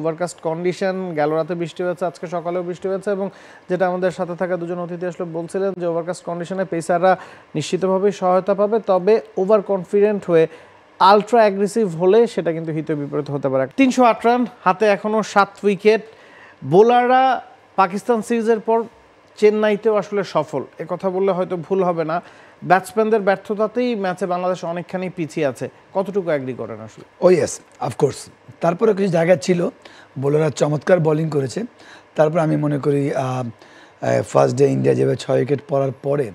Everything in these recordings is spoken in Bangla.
ওভারকাস্ট কন্ডিশন, গেল রাতে বৃষ্টি হয়েছে, আজকে সকালেও বৃষ্টি হয়েছে এবং যেটা আমাদের সাথে থাকা দুজন অতিথি আসলে বলছিলেন যে ওভারকাস্ট কন্ডিশনে পেসাররা নিশ্চিতভাবেই সহায়তা পাবে, তবে ওভার কনফিডেন্ট হয়ে আলট্রা অ্যাগ্রেসিভ হলে সেটা কিন্তু হিতে বিপরীত হতে পারে। ৩০৮ রান, হাতে এখনও ৭ উইকেট। বোলাররা পাকিস্তান সিরিজের পর চেন্নাইতেও আসলে সফল, এ কথা বললে হয়তো ভুল হবে না। ব্যাটসম্যানদের ব্যর্থতাতেই ম্যাচে বাংলাদেশ অনেকখানি পিছিয়ে আছে, কতটুকু অ্যাগ্রি করেন আসলে? ও ইয়েস, অফকোর্স। তারপরে কিছু জায়গা ছিল বোলাররা চমৎকার বোলিং করেছে। তারপর আমি মনে করি ফার্স্ট ডে ইন্ডিয়া যেভাবে ৬ উইকেট পড়ার পরে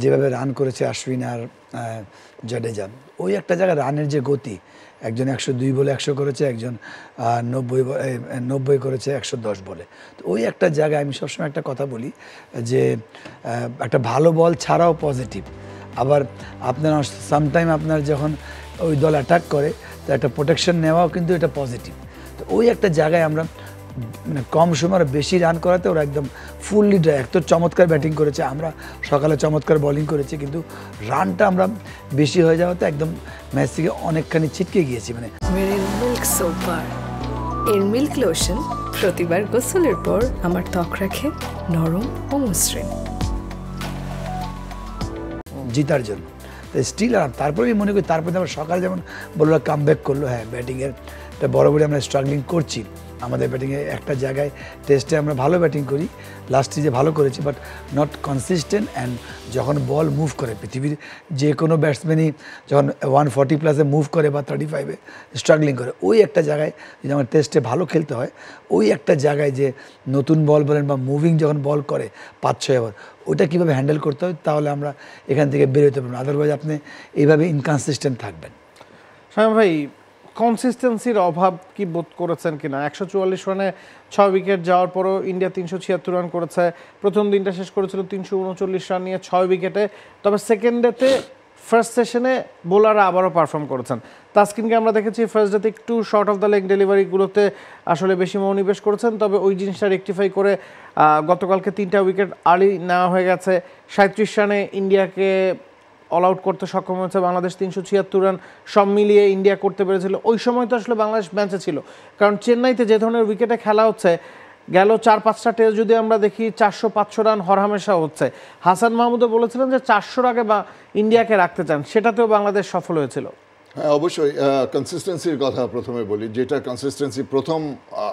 যেভাবে রান করেছে অশ্বিন আর জাডেজা, ওই একটা জায়গায় রানের যে গতি, একজন ১০২ বলে ১০০ করেছে, একজন ৯০ করেছে ১১০ বলে। তো ওই একটা জায়গায় আমি সবসময় একটা কথা বলি যে একটা ভালো বল ছাড়াও পজিটিভ। আবার আপনার সামটাইম আপনার যখন ওই দল অ্যাটাক করে তো একটা প্রোটেকশন নেওয়াও কিন্তু এটা পজিটিভ। তো ওই একটা জায়গায় আমরা মানে কম সময় বেশি রান করাতে ওরা একদম ফুললি এক তো চমৎকার ব্যাটিং করেছে, আমরা সকালে চমৎকার বোলিং করেছি, কিন্তু রানটা আমরা বেশি হয়ে যাওয়াতে একদম ম্যাচ থেকে অনেকখানি ছিটকে গিয়েছি। মানে মিল্ক সুপার এর মিল্ক লোশন প্রতিবার গোসলের পর আমার ত্বক রাখে নরম ও মসৃণ। জিতার জন্য স্টিল আর তারপরে আমি মনে করি তারপরে আমরা সকালে যেমন বললো কাম ব্যাক করলো, হ্যাঁ ব্যাটিংয়ের একটা বরাবরই আমরা স্ট্রাগলিং করছি। আমাদের ব্যাটিংয়ে একটা জায়গায় টেস্টে আমরা ভালো ব্যাটিং করি, লাস্ট সিজে ভালো করেছি, বাট নট কনসিস্টেন্ট। অ্যান্ড যখন বল মুভ করে, পৃথিবীর যে কোনো ব্যাটসম্যানই যখন 140+ মুভ করে বা 35-এ স্ট্রাগলিং করে, ওই একটা জায়গায় যদি আমার টেস্টে ভালো খেলতে হয়, ওই একটা জায়গায় যে নতুন বল বলেন বা মুভিং যখন বল করে ৫-৬ ওভার, ওটা কীভাবে হ্যান্ডেল করতে হয়, তাহলে আমরা এখান থেকে বেরোতে পারবেন। আদারওয়াইজ আপনি এইভাবে ইনকনসিস্টেন্ট থাকবেন। শামীম ভাই, কনসিস্টেন্সির অভাব কি বোধ করেছেন কিনা? ১৪৪ রানে ৬ উইকেট যাওয়ার পরও ইন্ডিয়া ৩৭৬ রান করেছে। প্রথম দিনটা শেষ করেছিল ৩৩৯ রান নিয়ে ৬ উইকেটে। তবে সেকেন্ড ডেতে ফার্স্ট সেশনে বোলাররা আবারও পারফর্ম করেছেন। তাসকিনকে আমরা দেখেছি ফার্স্ট ডেতে একটু শর্ট অফ দ্য লেগ ডেলিভারিগুলোতে আসলে বেশি মনোনিবেশ করেছেন, তবে ওই জিনিসটা রেকটিফাই করে গতকালকে ৩টা উইকেট আর্লি নেওয়া হয়ে গেছে। ৩৭ রানে ইন্ডিয়াকে অল আউট করতে সক্ষম হয়েছে বাংলাদেশ। ৩৭৬ রান সব মিলিয়ে ইন্ডিয়া করতে পেরেছিল। ওই সময় তো আসলে বাংলাদেশ ম্যাচে ছিল, কারণ চেন্নাইতে যে ধরনের উইকেটে খেলা হচ্ছে, গেল ৪-৫টা টেস্ট যদি আমরা দেখি ৪০০-৫০০ রান হরহামেশা হচ্ছে। হাসান মাহমুদও বলেছিলেন যে ৪০০ আগে বা ইন্ডিয়াকে রাখতে চান, সেটাতেও বাংলাদেশ সফল হয়েছিল। হ্যাঁ, অবশ্যই কনসিস্টেন্সির কথা প্রথমে বলি, যেটা কনসিস্টেন্সি প্রথম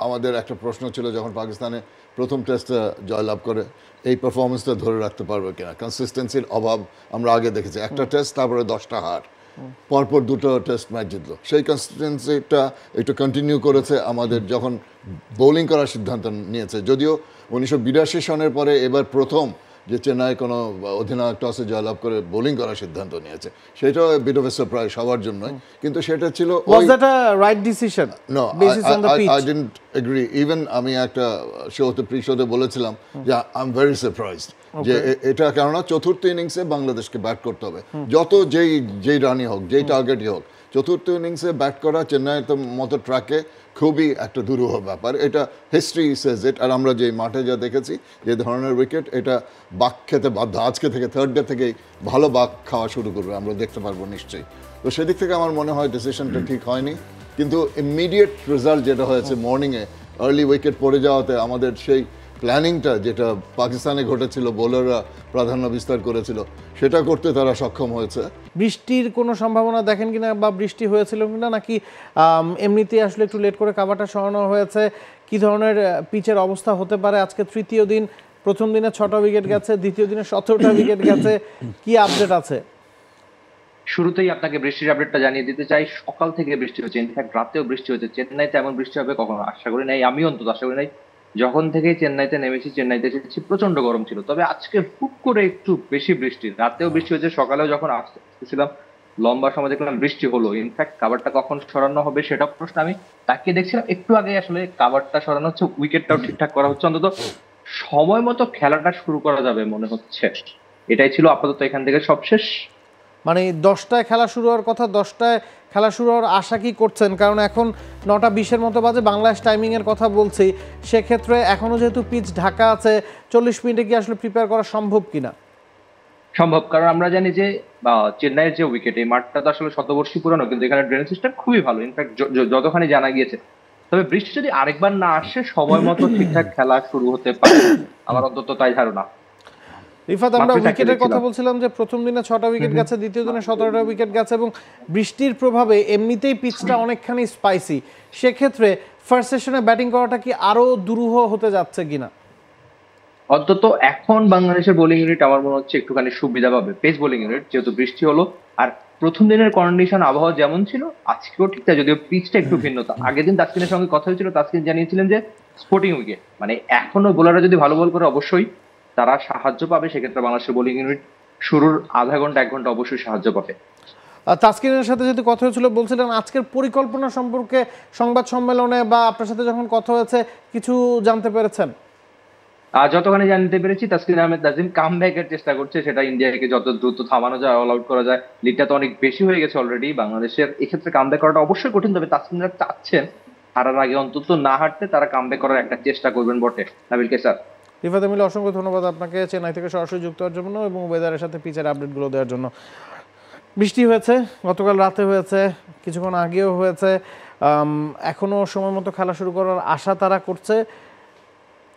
আমাদের একটা প্রশ্ন ছিল যখন পাকিস্তানে প্রথম টেস্টে জয়লাভ করে, এই পারফরমেন্সটা ধরে রাখতে পারবে কিনা। কনসিস্টেন্সির অভাব আমরা আগে দেখেছি, একটা টেস্ট তারপরে 10টা হার, পরপর 2টো টেস্ট ম্যাচ জিতলো। সেই কনসিস্টেন্সিটা একটু কন্টিনিউ করেছে আমাদের যখন বোলিং করার সিদ্ধান্ত নিয়েছে। যদিও 1982 সনের পরে এবার প্রথম যে চেন্নাই কোনো অধিনায়ক টসে জয়লাভ করে বোলিং করার সিদ্ধান্ত নিয়েছে, সেটাও বিট অফ এ সারপ্রাইজ সবার জন্যই। কিন্তু সেটা ছিল right decision? No, I didn't agree. Even আমি একটা শোতে প্রি-শোতে বলেছিলাম যে আই এম ভেরি সারপ্রাইজড যে এটা, কেননা চতুর্থ ইনিংসে বাংলাদেশকে ব্যাট করতে হবে, যত যেই রানই হোক, যেই টার্গেটই হোক। চতুর্থ ইনিংসে ব্যাট করা চেন্নাইয়ের মতো ট্র্যাকে খুবই একটা দুরূহ ব্যাপার। এটা হিস্ট্রি সেজ ইট। আর আমরা যে মাঠে যা দেখেছি, যে ধরনের উইকেট, এটা বাঘ খেতে বাধ্য। আজকে থেকে থার্ড ডে থেকেই ভালো বাঘ খাওয়া শুরু করবে, আমরা দেখতে পারবো নিশ্চয়ই। তো সেদিক থেকে আমার মনে হয় ডিসিশনটা ঠিক হয়নি। কিন্তু ইমিডিয়েট রেজাল্ট যেটা হয়েছে মর্নিংয়ে আর্লি উইকেট পড়ে যাওয়াতে, আমাদের সেই প্ল্যানিংটা যেটা পাকিস্তানে ঘটেছিল, বোলাররা প্রাধান্য বিস্তার করেছিল, সেটা করতে তারা সক্ষম হয়েছে। বৃষ্টির কোনো সম্ভাবনা দেখেন কিনা, বা বৃষ্টি হয়েছিল কিনা, নাকি এমনিতেই আসলে একটু লেট করে কাভারটা সরানো হয়েছে? কি ধরনের পিচের অবস্থা হতে পারে? আজকে তৃতীয় দিন, প্রথম দিনে 6টা উইকেট গেছে, দ্বিতীয় দিনে 17টা উইকেট গেছে, কি আপডেট আছে? শুরুতেই আপনাকে বৃষ্টির আপডেটটা জানিয়ে দিতে চাই। সকাল থেকে বৃষ্টি হচ্ছে, ইনফ্যাক্ট রাতেও বৃষ্টি হচ্ছে। চেন্নাইতে এমন বৃষ্টি হবে কখনো আশা করি নাই, আমি অন্তত আশা করি নাই। যখন থেকে চেন্নাইতে নেমেছি, চেন্নাইতে এসেছি, প্রচন্ড গরম ছিল। তবে আজকে হুট করে একটু বেশি বৃষ্টি, রাতেও বৃষ্টি হচ্ছে, সকালেও যখন আসতেছিলাম লম্বা সময় দেখলাম বৃষ্টি হলো। ইনফ্যাক্ট কাভারটা কখন সরানো হবে সেটা প্রশ্ন। আমি তাকিয়ে দেখছিলাম, একটু আগে আসলে কাভারটা সরানো হচ্ছে, উইকেটটাও ঠিকঠাক করা হচ্ছে, অন্তত সময় মতো খেলাটা শুরু করা যাবে মনে হচ্ছে। এটাই ছিল আপাতত এখান থেকে সবশেষ। মানে 10টায় খেলা শুরু হওয়ার কথা, 10টায় খেলা শুরু হওয়ার আশা কি করছেন? কারণ এখন 9টা 20-এর মতো বাজে, বাংলাদেশ টাইমিংয়ের কথা বলছি। সেক্ষেত্রে এখনও যেহেতু পিচ ঢাকা আছে, 40 মিনিটে কি আসলে প্রিপেয়ার করা সম্ভব কিনা? সম্ভব, কারণ আমরা জানি যে চেন্নাইয়ের যে উইকেট, এই মাঠটা তো আসলে শতবর্ষী পুরানো, কিন্তু এখানে ড্রেনেজ সিস্টেম খুবই ভালো। ইনফ্যাক্ট যতখানি জানা গিয়েছে তবে বৃষ্টি যদি আরেকবার না আসে সময় মতো ঠিকঠাক খেলা শুরু হতে পারে, আমার অন্তত তাই ধারণা। রিফাত, আমরা মাত্রই উইকেটের দেখছিলাম। কথা বলছিলাম যে প্রথম দিনে 6টা উইকেট গেছে, দ্বিতীয় দিনে 17টা উইকেট গেছে এবং বৃষ্টির প্রভাবে এমনিতেই পিচটা অনেকখানি স্পাইসি। সেক্ষেত্রে ফার্স্ট সেশনে ব্যাটিং করাটা কি আরো দুরূহ হতে যাচ্ছে কিনা? অন্তত এখন বাংলাদেশের বোলিং ইউনিট আমার মনে হচ্ছে একটুখানি সুবিধা পাবে, পেস বোলিং ইউনিট, যেহেতু বৃষ্টি হলো। আর প্রথম দিনের কন্ডিশন আবহাওয়া যেমন ছিল আজকেও ঠিক তাই, যদিও পিচটা একটু ভিন্নতা। আগের দিন তাসকিনের সঙ্গে কথা হয়েছিল, তাসকিন জানিয়েছিলেন যে স্পোর্টিং উইকেট, মানে এখনো বোলাররা যদি ভালো বল করে অবশ্যই তারা সাহায্য পাবে। সেক্ষেত্রে বাংলাদেশের বোলিং ইউনিট শুরুর আধা ঘন্টা 1 ঘন্টা অবশ্যই সাহায্য পাবে। তাসকিনের সাথে যদি কথা হয়েছিল, বলছিলেন আজকের পরিকল্পনা সম্পর্কে সংবাদ সম্মেলনে বা আপনার সাথে যখন কথা হয়েছে কিছু জানতে পেরেছেন? যতখানি জানতে পেরেছি, তাসকিন আহমেদ তাজিম কামব্যাকের চেষ্টা করছে, সেটা ইন্ডিয়াকে যত দ্রুত থামানো যায়, অল আউট করা যায়। লিডটা তো অনেক বেশি হয়ে গেছে অলরেডি বাংলাদেশের, এক্ষেত্রে কামব্যাক করাটা অবশ্যই কঠিন। তবে তাসকিনরা চাচ্ছেন হারার আগে অন্তত না হারতে, তারা কামব্যাক করার একটা চেষ্টা করবেন বটে। নাবিল কেসার। রিফাত এমিল, অসংখ্য ধন্যবাদ আপনাকে চেন্নাই থেকে সরাসরি যুক্ত হওয়ার জন্য এবং ওয়েদারের সাথে পিচের আপডেটগুলো দেওয়ার জন্য। বৃষ্টি হয়েছে, গতকাল রাতে হয়েছে, কিছুক্ষণ আগেও হয়েছে, এখনও সময় মতো খেলা শুরু করার আশা তারা করছে।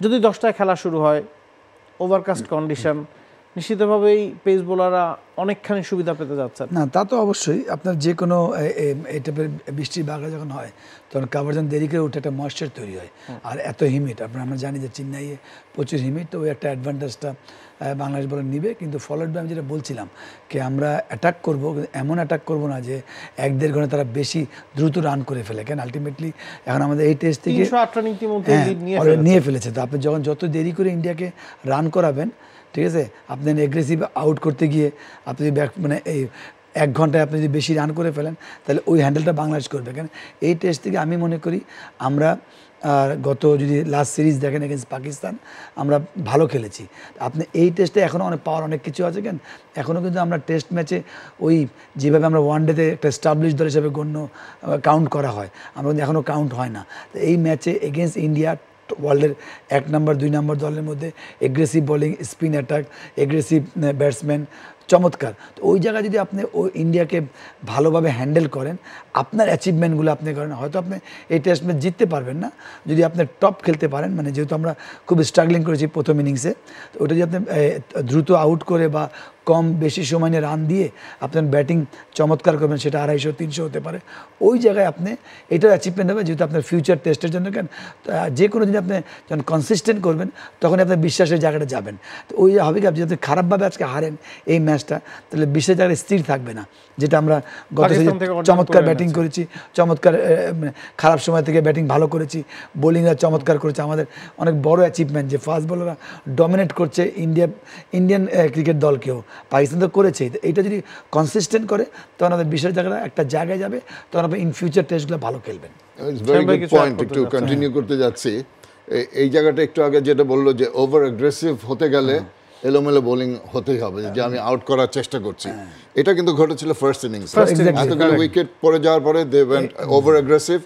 যদি 10টায় খেলা শুরু হয়, ওভারকাস্ট কন্ডিশন, নিশ্চিতভাবেই পেস বোলাররা অনেকখানি সুবিধা পেতে যাচ্ছেন। না, তা তো অবশ্যই। আপনার যে কোনো এই টাইপের বৃষ্টির বাগড়া যখন হয় তখন কাভার যখন দেরি করে উঠে একটা ময়েশ্চার তৈরি হয়। আর এত হিমিট, আমরা জানি যে চেন্নাইয়ে প্রচুর হিমিট, তো ওই একটা অ্যাডভান্টেজটা বাংলাদেশ বলার নিবে। কিন্তু ফলোড বাই আমি যেটা বলছিলাম কি আমরা অ্যাটাক করবো, এমন অ্যাটাক করবো না যে 1-1.5 ঘন্টা তারা বেশি দ্রুত রান করে ফেলে। কেন আলটিমেটলি এখন আমাদের এই টেস্ট থেকে 308 রান ইতিমধ্যে নিয়ে ফেলেছে। তো আপনি যখন যত দেরি করে ইন্ডিয়াকে রান করাবেন, ঠিক আছে, আপনি এগ্রেসিভ আউট করতে গিয়ে আপনি যদি মানে এই 1 ঘন্টায় আপনি যদি বেশি রান করে ফেলেন, তাহলে ওই হ্যান্ডেলটা বাংলাদেশ করবে। কেন এই টেস্ট থেকে আমি মনে করি আমরা গত যদি লাস্ট সিরিজ দেখেন এগেন্স্ট পাকিস্তান, আমরা ভালো খেলেছি। আপনি এই টেস্টে এখনও অনেক পাওয়ার অনেক কিছু আছে। কেন এখনও কিন্তু আমরা টেস্ট ম্যাচে ওই যেভাবে আমরা ওয়ানডেতে একটা স্টাবলিশ দল হিসেবে গণ্য কাউন্ট করা হয়, আমরা কিন্তু এখনও কাউন্ট হয় না। তো এই ম্যাচে এগেন্স্ট ইন্ডিয়া, ওয়ার্ল্ডের 1 নম্বর 2 নম্বর দলের মধ্যে aggressive bowling, spin attack, aggressive batsman, চমৎকার। তো ওই জায়গায় যদি আপনি ওই ইন্ডিয়াকে ভালোভাবে হ্যান্ডেল করেন, আপনার অ্যাচিভমেন্টগুলো আপনি করেন, হয়তো আপনি এই টেস্ট ম্যাচ জিততে পারবেন না। যদি আপনি টপ খেলতে পারেন, মানে যেহেতু আমরা খুব স্ট্রাগলিং করেছি প্রথম ইনিংসে, তো ওটা যদি আপনি দ্রুত আউট করে বা কম বেশি সময় নিয়ে রান দিয়ে আপনার ব্যাটিং চমৎকার করবেন, সেটা 250-300 হতে পারে। ওই জায়গায় আপনি এটার অ্যাচিভমেন্ট হবে, যেহেতু আপনার ফিউচার টেস্টের জন্য। কেন যে কোনো দিন আপনি যখন কনসিস্টেন্ট করবেন তখন আপনার বিশ্বাসের জায়গাটা যাবেন। তো ওই হবে কি, আপনি যদি খারাপভাবে আজকে হারেন এই ম্যাচটা, তাহলে বিশ্বাসের জায়গায় স্থির থাকবে না। যেটা আমরা গত চমৎকার ব্যাটিং করেছি, চমৎকার খারাপ সময় থেকে ব্যাটিং ভালো করেছি, বোলিংরা চমৎকার করেছে। আমাদের অনেক বড় অ্যাচিভমেন্ট যে ফাস্ট বোলাররা ডমিনেট করছে ইন্ডিয়ান ক্রিকেট দলকেও। পাকিস্তান তো করেছে। এইটা যদি কনসিস্টেন্ট করে তখন আমাদের বিশেষ জায়গাটা একটা জায়গায় যাবে, তখন আপনি ইন ফিউচার টেস্টগুলো ভালো খেলবেন। ভেরি গুড পয়েন্ট, একটু কন্টিনিউ করতে যাচ্ছি। এই জায়গাটা একটু আগে যেটা বললো যে ওভার অ্যাগ্রেসিভ হতে গেলে এলোমেলো বোলিং হতেই হবে, যে আমি আউট করার চেষ্টা করছি। এটা কিন্তু ঘটেছিল ফার্স্ট ইনিংস। এতগুলো উইকেট পড়ে যাওয়ার পরে দে ওয়েন্ট ওভার অ্যাগ্রেসিভ,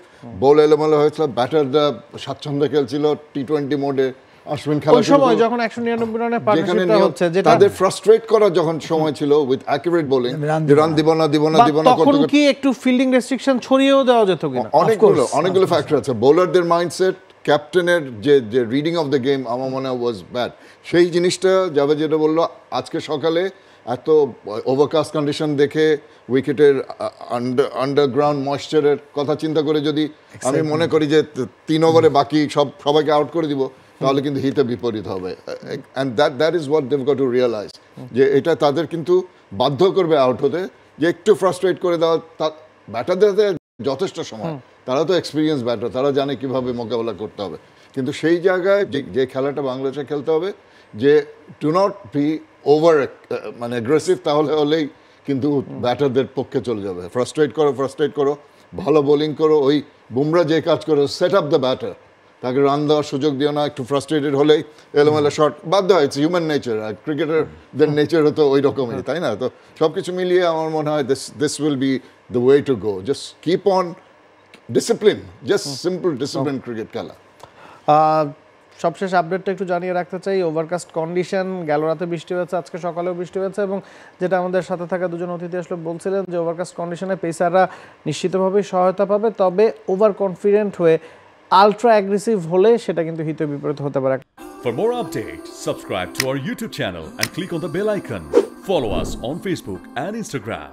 বল এলোমেলো হয়েছিল, ব্যাটাররা স্বাচ্ছন্দ্যে খেলছিল টি-20 মোডে। আশ্বিন খেলা সময় যখন 199 রানে পার্টনারশিপটা হচ্ছে, যেটা তাদের ফ্রাস্ট্রেট করার যখন সময় ছিল উইথ অ্যাকুরেট বোলিং, রান দিব না তখন কি একটু ফিল্ডিং রেস্ট্রিকশন ছড়িয়েও দেওয়া যেত কিনা? অনেকগুলো ফ্যাক্টর আছে। বোলারদের মাইন্ডসেট, ক্যাপ্টেনের যে রিডিং অফ দ্য গেম আমার মনে হয় ওয়াজ ব্যাড। সেই জিনিসটা যাবে, যেটা বললো আজকে সকালে এত ওভারকাস্ট কন্ডিশন দেখে উইকেটের আন্ডারগ্রাউন্ড ময়েশ্চারের কথা চিন্তা করে যদি আমি মনে করি যে 3 ওভারে বাকি সবাইকে আউট করে দিব, তাহলে কিন্তু হিতে বিপরীত হবে। And that is what they got to realize, যে এটা তাদের কিন্তু বাধ্য করবে আউট হতে, যে একটু ফ্রাস্ট্রেট করে দেওয়া। ব্যাটারদের যথেষ্ট সময়, তারা তো এক্সপিরিয়েন্স ব্যাটার, তারা জানে কিভাবে মোকাবেলা করতে হবে। কিন্তু সেই জায়গায় যে খেলাটা বাংলাদেশে খেলতে হবে, যে ডু নট বি ওভার মানে অ্যাগ্রেসিভ, তাহলে হলেই কিন্তু ব্যাটারদের পক্ষে চলে যাবে। ফ্রাস্ট্রেট করো, ভালো বোলিং করো। ওই বুমরা যে কাজ করো, সেট আপ দ্য ব্যাটার, তাকে রান দেওয়ার সুযোগ দিও না। একটু ফ্রাস্ট্রেটেড হলেই এলোমেলো শট বাধ্য হয়, ইটস হিউম্যান নেচার। আর ক্রিকেটারদের নেচারও তো ওই রকমই, তাই না? তো সব কিছু মিলিয়ে আমার মনে হয় this will be the way to go. Just keep on discipline, just simple discipline cricket খেলা। সবশেষ আপডেটটা একটু জানিয়ে রাখতে চাই। ওভারকাস্ট কন্ডিশন, গেল রাতে বৃষ্টি হয়েছে, আজকে সকালেও বৃষ্টি হয়েছে, এবং যেটা আমাদের সাথে থাকা দুজন অতিথি আসলে বলছিলেন যে ওভারকাস্ট কন্ডিশনে পেসাররা নিশ্চিতভাবেই সহায়তা পাবে, তবে ওভার কনফিডেন্ট হয়ে আলট্রা অ্যাগ্রেসিভ হলে সেটা কিন্তু হিতে বিপরীত হতে পারে। For more updates, subscribe to our YouTube channel and click on the bell icon. Follow us on Facebook and Instagram.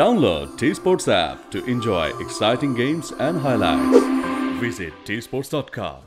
Download T-Sports app to enjoy exciting games and highlights. Visit tsports.com.